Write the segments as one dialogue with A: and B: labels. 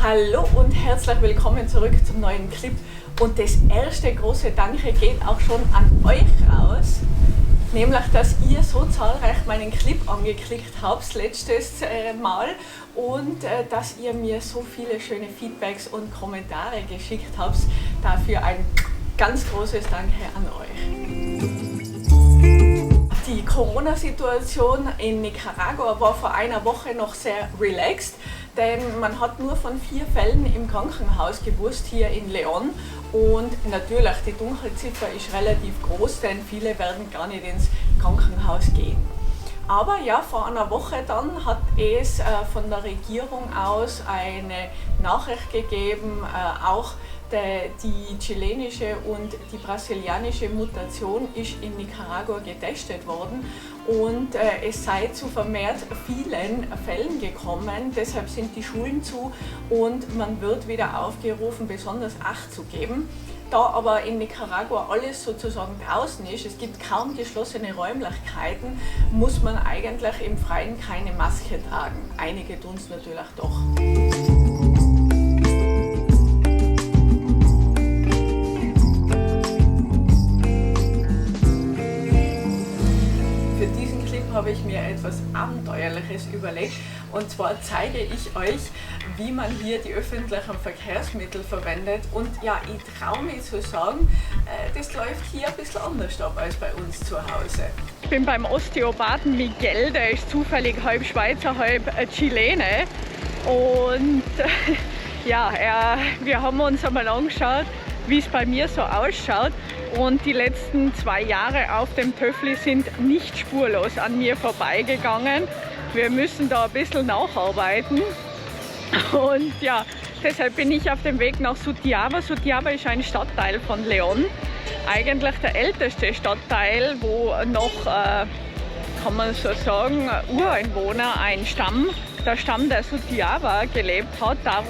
A: Hallo und herzlich willkommen zurück zum neuen Clip. Und das erste große Danke geht auch schon an euch raus, nämlich dass ihr so zahlreich meinen Clip angeklickt habt letztes Mal und dass ihr mir so viele schöne Feedbacks und Kommentare geschickt habt. Dafür ein ganz großes Danke an euch. Die Corona-Situation in Nicaragua war vor einer Woche noch sehr relaxed, denn man hat nur von 4 Fällen im Krankenhaus gewusst hier in León. Und natürlich, die Dunkelziffer ist relativ groß, denn viele werden gar nicht ins Krankenhaus gehen. Aber ja, vor einer Woche dann hat es von der Regierung aus eine Nachricht gegeben, auch die chilenische und die brasilianische Mutation ist in Nicaragua getestet worden und es sei zu vermehrt vielen Fällen gekommen. Deshalb sind die Schulen zu und man wird wieder aufgerufen, besonders Acht zu geben. Da aber in Nicaragua alles sozusagen draußen ist, es gibt kaum geschlossene Räumlichkeiten, muss man eigentlich im Freien keine Maske tragen. Einige tun es natürlich doch. Für diesen Clip habe ich mir etwas Abenteuerliches überlegt, und zwar zeige ich euch, wie man hier die öffentlichen Verkehrsmittel verwendet. Und ja, ich traue mich zu sagen, das läuft hier ein bisschen anders ab als bei uns zu Hause. Ich bin beim Osteopathen Miguel, der ist zufällig halb Schweizer, halb Chilene. Und ja, wir haben uns einmal angeschaut, wie es bei mir so ausschaut. Und die letzten 2 Jahre auf dem Töffli sind nicht spurlos an mir vorbeigegangen. Wir müssen da ein bisschen nacharbeiten. Und ja, deshalb bin ich auf dem Weg nach Sutiaba. Sutiaba ist ein Stadtteil von León. Eigentlich der älteste Stadtteil, wo noch, kann man so sagen, Ureinwohner, ein Stamm, der Stamm der Sutiaba gelebt hat. Da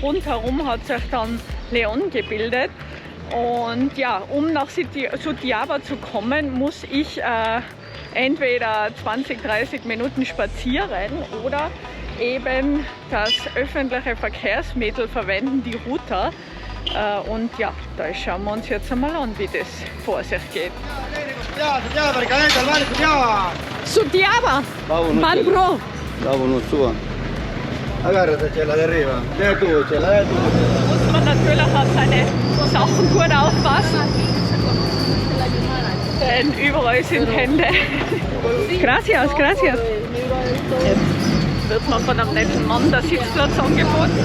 A: rundherum hat sich dann León gebildet. Und ja, um nach Sutiaba zu kommen, muss ich entweder 20-30 Minuten spazieren oder eben das öffentliche Verkehrsmittel verwenden, die Ruta. Und ja, da schauen wir uns jetzt einmal an, wie das vor sich geht. Sutiaba! Man bro! Muss man natürlich auf seine Sachen gut aufpassen, denn überall sind Hände. Gracias, gracias. Jetzt wird man von einem netten Mann der Sitzplatz angeboten.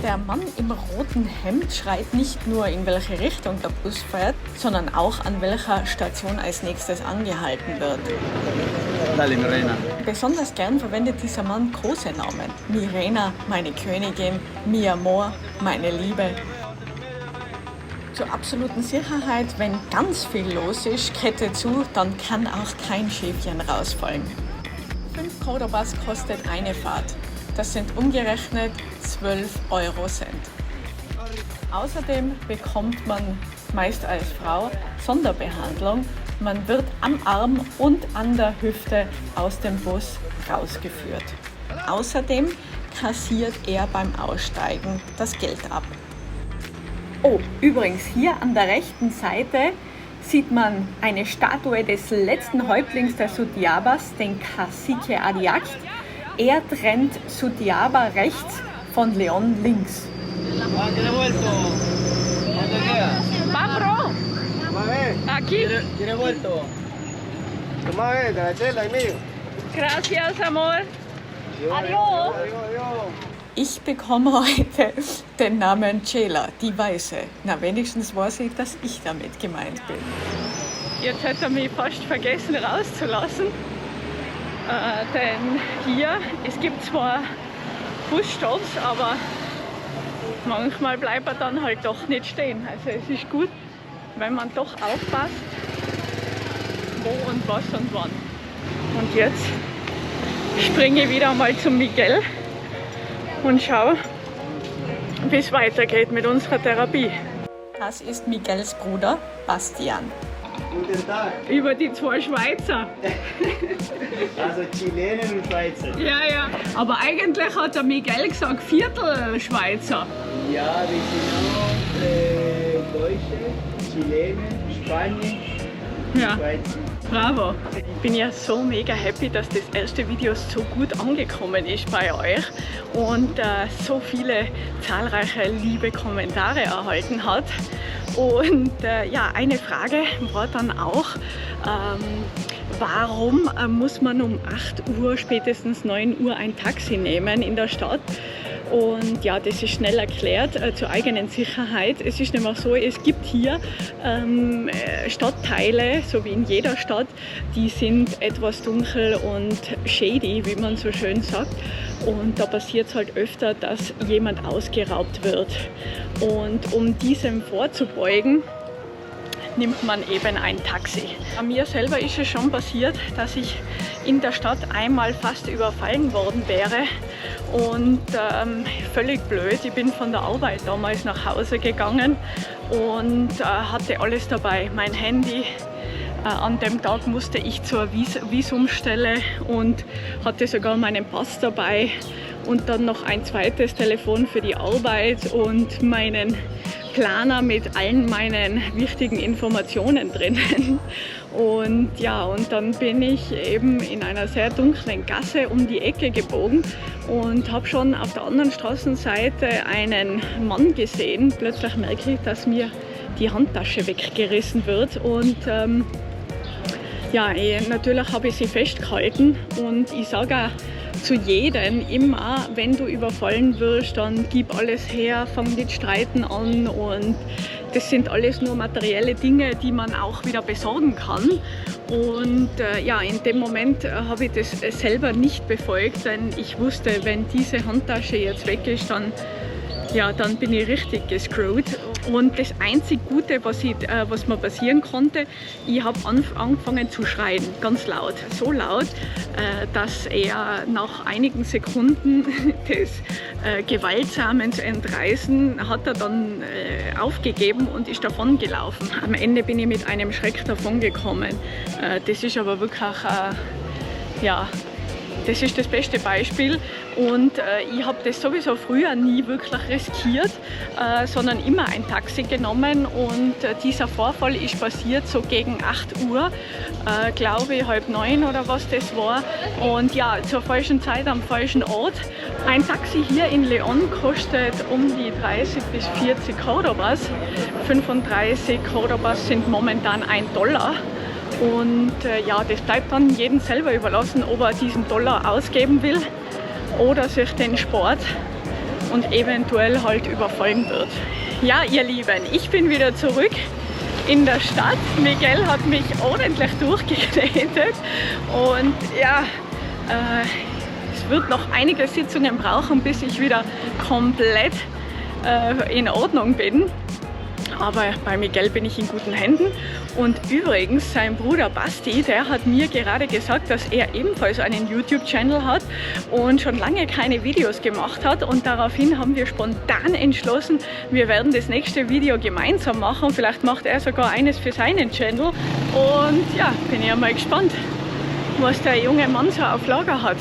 A: Der Mann im roten Hemd schreit nicht nur, in welche Richtung der Bus fährt, sondern auch, an welcher Station als nächstes angehalten wird.
B: Dale, Mirena.
A: Besonders gern verwendet dieser Mann große Namen. Mirena, meine Königin, mi amor, meine Liebe. Zur absoluten Sicherheit, wenn ganz viel los ist, Kette zu, dann kann auch kein Schäfchen rausfallen. 5 Cordobas kostet eine Fahrt. Das sind umgerechnet 12 Eurocent. Außerdem bekommt man meist als Frau Sonderbehandlung. Man wird am Arm und an der Hüfte aus dem Bus rausgeführt. Außerdem kassiert er beim Aussteigen das Geld ab. Oh, übrigens, hier an der rechten Seite sieht man eine Statue des letzten Häuptlings der Sutiabas, den Cacique Adiacht. Er trennt Sutiaba rechts von León links. Aquí. Gracias, amor. Adiós. Ich bekomme heute den Namen Chela, die Weiße. Na, wenigstens weiß ich, dass ich damit gemeint bin. Jetzt hat er mich fast vergessen rauszulassen. Denn hier, es gibt zwar Busstopps, aber manchmal bleibt er dann halt doch nicht stehen. Also es ist gut, wenn man doch aufpasst, wo und was und wann. Und jetzt springe ich wieder mal zum Miguel und schaue, wie es weitergeht mit unserer Therapie. Das ist Miguels Bruder Bastian.
C: Guten Tag.
A: Über die zwei Schweizer.
C: Also Chilenen und Schweizer.
A: Ja. Aber eigentlich hat der Miguel gesagt, Viertel Schweizer.
C: Ja, wir sind auch Deutsche, Chilenen, Spanier,
A: Ja.
C: Schweizer.
A: Bravo! Ich bin ja so mega happy, dass das erste Video so gut angekommen ist bei euch und so viele zahlreiche liebe Kommentare erhalten hat. Und ja, eine Frage war dann auch, warum muss man um 8 Uhr, spätestens 9 Uhr ein Taxi nehmen in der Stadt? Und ja, das ist schnell erklärt, zur eigenen Sicherheit. Es ist nämlich so, es gibt hier Stadtteile, so wie in jeder Stadt, die sind etwas dunkel und shady, wie man so schön sagt. Und da passiert es halt öfter, dass jemand ausgeraubt wird. Und um diesem vorzubeugen, nimmt man eben ein Taxi. Bei mir selber ist es schon passiert, dass ich in der Stadt einmal fast überfallen worden wäre und völlig blöd. Ich bin von der Arbeit damals nach Hause gegangen und hatte alles dabei, mein Handy. An dem Tag musste ich zur Visumstelle und hatte sogar meinen Pass dabei und dann noch ein zweites Telefon für die Arbeit und meinen Planer mit allen meinen wichtigen Informationen drinnen. Und ja, und dann bin ich eben in einer sehr dunklen Gasse um die Ecke gebogen und habe schon auf der anderen Straßenseite einen Mann gesehen. Plötzlich merke ich, dass mir die Handtasche weggerissen wird und ja, natürlich habe ich sie festgehalten und ich sage auch zu jedem immer, wenn du überfallen wirst, dann gib alles her, fang nicht streiten an und das sind alles nur materielle Dinge, die man auch wieder besorgen kann. Und ja, in dem Moment habe ich das selber nicht befolgt, denn ich wusste, wenn diese Handtasche jetzt weg ist, dann bin ich richtig gescrewt. Und das einzig Gute, was mir passieren konnte, ich habe angefangen zu schreien, ganz laut. So laut, dass er nach einigen Sekunden des gewaltsamen Entreißen hat er dann aufgegeben und ist davon gelaufen. Am Ende bin ich mit einem Schreck davon gekommen. Das ist aber wirklich, ja, das ist das beste Beispiel und ich habe das sowieso früher nie wirklich riskiert, sondern immer ein Taxi genommen und dieser Vorfall ist passiert so gegen 8 Uhr, glaube ich 8:30 oder was das war und ja, zur falschen Zeit am falschen Ort. Ein Taxi hier in León kostet um die 30 bis 40 Cordobas, 35 Cordobas sind momentan $1. Und ja, das bleibt dann jedem selber überlassen, ob er diesen Dollar ausgeben will oder sich den spart und eventuell halt überfallen wird. Ja, ihr Lieben, ich bin wieder zurück in der Stadt. Miguel hat mich ordentlich durchgeknetet und ja, es wird noch einige Sitzungen brauchen, bis ich wieder komplett in Ordnung bin. Aber bei Miguel bin ich in guten Händen. Und übrigens, sein Bruder Basti, der hat mir gerade gesagt, dass er ebenfalls einen YouTube-Channel hat und schon lange keine Videos gemacht hat. Und daraufhin haben wir spontan entschlossen, wir werden das nächste Video gemeinsam machen. Vielleicht macht er sogar eines für seinen Channel. Und ja, bin ich ja mal gespannt, was der junge Mann so auf Lager hat.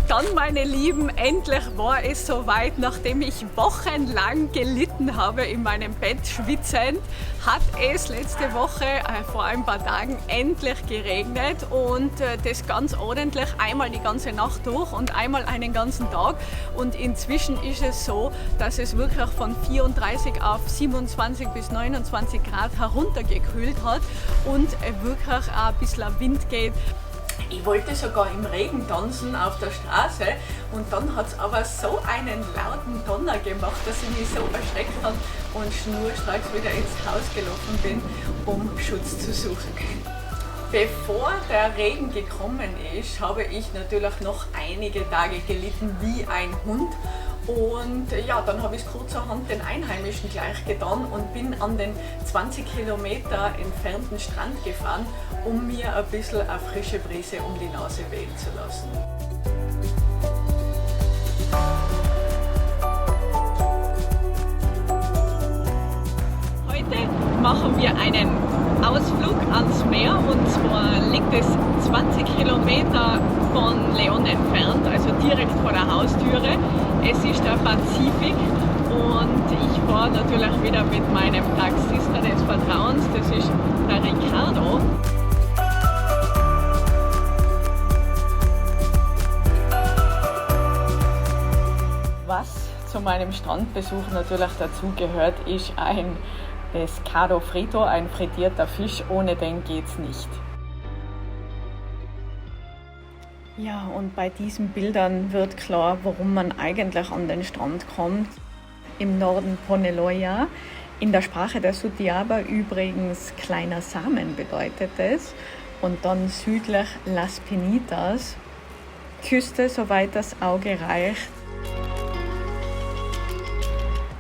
A: Dann, meine Lieben, endlich war es soweit. Nachdem ich wochenlang gelitten habe in meinem Bett schwitzend, hat es letzte Woche vor ein paar Tagen endlich geregnet und das ganz ordentlich, einmal die ganze Nacht durch und einmal einen ganzen Tag. Und inzwischen ist es so, dass es wirklich von 34 auf 27 bis 29 Grad heruntergekühlt hat und wirklich auch ein bisschen Wind geht. Ich wollte sogar im Regen tanzen auf der Straße und dann hat es aber so einen lauten Donner gemacht, dass ich mich so erschreckt habe und schnurstracks wieder ins Haus gelaufen bin, um Schutz zu suchen. Bevor der Regen gekommen ist, habe ich natürlich noch einige Tage gelitten wie ein Hund. Und ja, dann habe ich es kurzerhand den Einheimischen gleich getan und bin an den 20 Kilometer entfernten Strand gefahren, um mir ein bisschen eine frische Brise um die Nase wehen zu lassen. Heute machen wir einen Ausflug ans Meer, und zwar liegt es 20 Kilometer von León entfernt, also direkt vor der Haustüre. Es ist der Pazifik und ich fahre natürlich wieder mit meinem Taxista des Vertrauens, das ist der Ricardo. Was zu meinem Strandbesuch natürlich dazu gehört, ist ein Pescado frito, ein frittierter Fisch, ohne den geht's nicht. Ja, und bei diesen Bildern wird klar, warum man eigentlich an den Strand kommt. Im Norden Poneloia, in der Sprache der Sutiaba übrigens kleiner Samen bedeutet es, und dann südlich Las Penitas, Küste soweit das Auge reicht.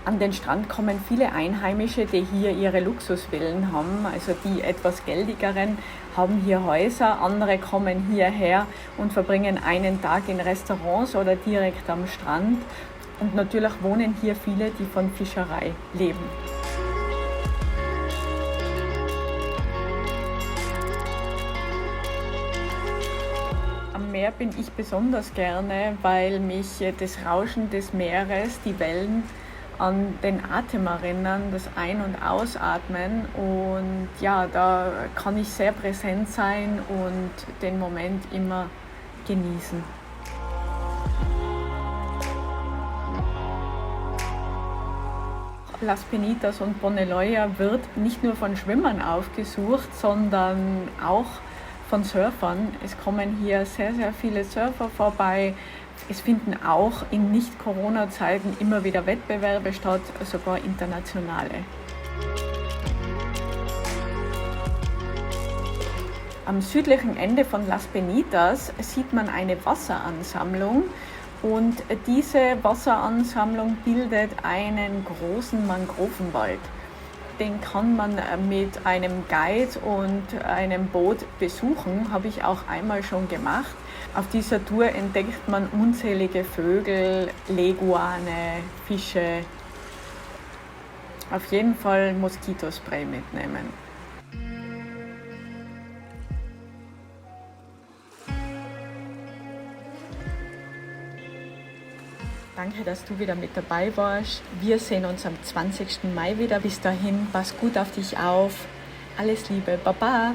A: An den Strand kommen viele Einheimische, die hier ihre Luxusvillen haben. Also die etwas geldigeren haben hier Häuser, andere kommen hierher und verbringen einen Tag in Restaurants oder direkt am Strand. Und natürlich wohnen hier viele, die von Fischerei leben. Am Meer bin ich besonders gerne, weil mich das Rauschen des Meeres, die Wellen, an den Atem erinnern, das Ein- und Ausatmen, und ja, da kann ich sehr präsent sein und den Moment immer genießen. Las Penitas und Poneloia wird nicht nur von Schwimmern aufgesucht, sondern auch von Surfern. Es kommen hier sehr, sehr viele Surfer vorbei. Es finden auch in Nicht-Corona-Zeiten immer wieder Wettbewerbe statt, sogar internationale. Am südlichen Ende von Las Penitas sieht man eine Wasseransammlung, und diese Wasseransammlung bildet einen großen Mangrovenwald. Den kann man mit einem Guide und einem Boot besuchen, habe ich auch einmal schon gemacht. Auf dieser Tour entdeckt man unzählige Vögel, Leguane, Fische. Auf jeden Fall Moskitospray mitnehmen. Danke, dass du wieder mit dabei warst. Wir sehen uns am 20. Mai wieder. Bis dahin, pass gut auf dich auf. Alles Liebe, Baba!